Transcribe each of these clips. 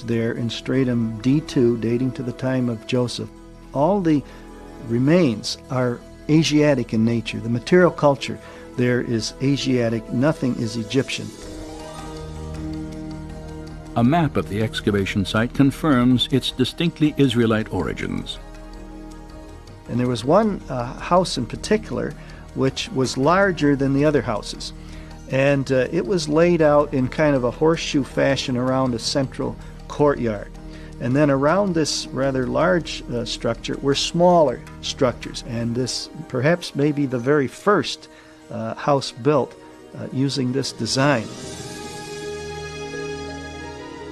image there in stratum D2 dating to the time of Joseph. All the remains are Asiatic in nature. The material culture there is Asiatic, nothing is Egyptian. A map of the excavation site confirms its distinctly Israelite origins. And there was one house in particular which was larger than the other houses. And it was laid out in kind of a horseshoe fashion around a central courtyard. And then around this rather large structure were smaller structures. And this perhaps may be the very first house built using this design.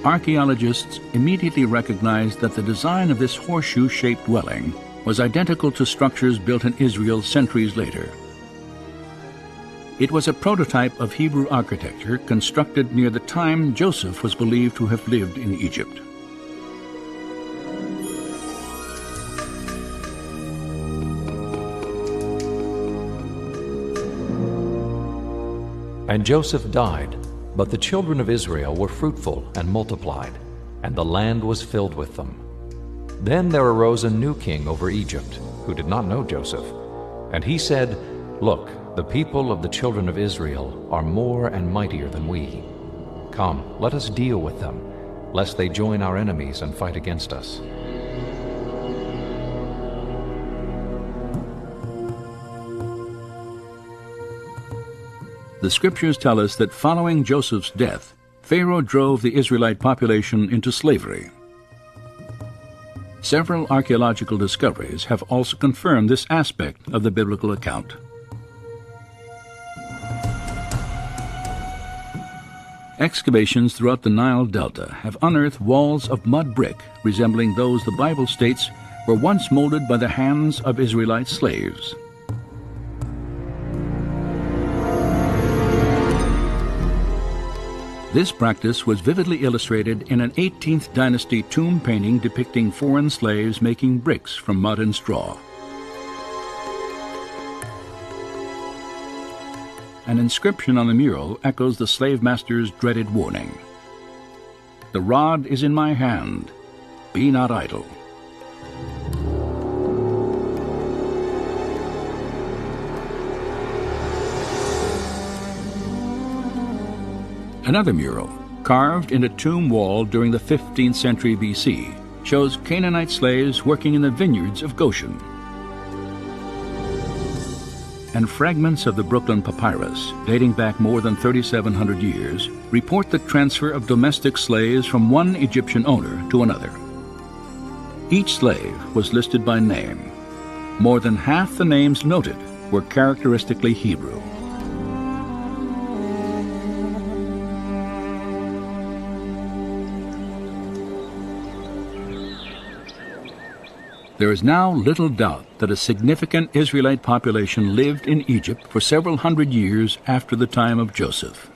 Archaeologists immediately recognized that the design of this horseshoe-shaped dwelling was identical to structures built in Israel centuries later. It was a prototype of Hebrew architecture constructed near the time Joseph was believed to have lived in Egypt. And Joseph died, but the children of Israel were fruitful and multiplied, and the land was filled with them. Then there arose a new king over Egypt, who did not know Joseph. And he said, "Look, the people of the children of Israel are more and mightier than we. Come, let us deal with them, lest they join our enemies and fight against us." The scriptures tell us that following Joseph's death, Pharaoh drove the Israelite population into slavery. Several archaeological discoveries have also confirmed this aspect of the biblical account. Excavations throughout the Nile Delta have unearthed walls of mud brick resembling those the Bible states were once molded by the hands of Israelite slaves. This practice was vividly illustrated in an 18th dynasty tomb painting depicting foreign slaves making bricks from mud and straw. An inscription on the mural echoes the slave master's dreaded warning. "The rod is in my hand. Be not idle." Another mural, carved in a tomb wall during the 15th century BC, shows Canaanite slaves working in the vineyards of Goshen. And fragments of the Brooklyn Papyrus, dating back more than 3,700 years, report the transfer of domestic slaves from one Egyptian owner to another. Each slave was listed by name. More than half the names noted were characteristically Hebrew. There is now little doubt that a significant Israelite population lived in Egypt for several hundred years after the time of Joseph.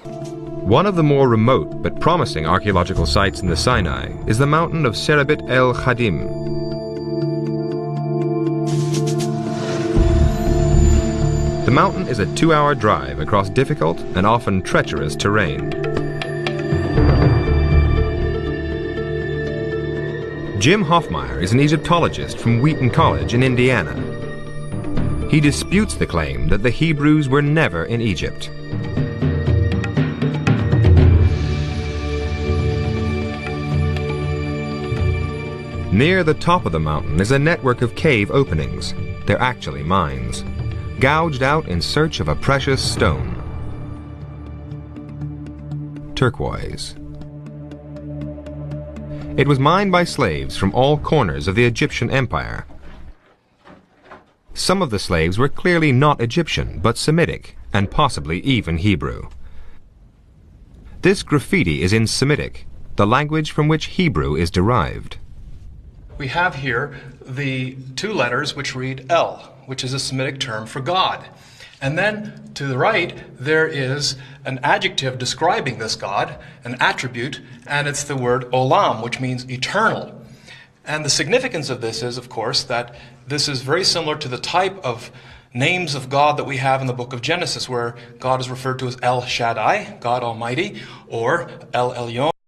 One of the more remote but promising archaeological sites in the Sinai is the mountain of Serebet el Khadim. The mountain is a 2-hour drive across difficult and often treacherous terrain. Jim Hoffmeyer is an Egyptologist from Wheaton College in Indiana. He disputes the claim that the Hebrews were never in Egypt. Near the top of the mountain is a network of cave openings. They're actually mines, gouged out in search of a precious stone. Turquoise. It was mined by slaves from all corners of the Egyptian empire. Some of the slaves were clearly not Egyptian, but Semitic, and possibly even Hebrew. This graffiti is in Semitic, the language from which Hebrew is derived. We have here the two letters which read El, which is a Semitic term for God. And then to the right, there is an adjective describing this God, an attribute, and it's the word Olam, which means eternal. And the significance of this is, of course, that this is very similar to the type of names of God that we have in the book of Genesis, where God is referred to as El Shaddai, God Almighty, or El Elyon,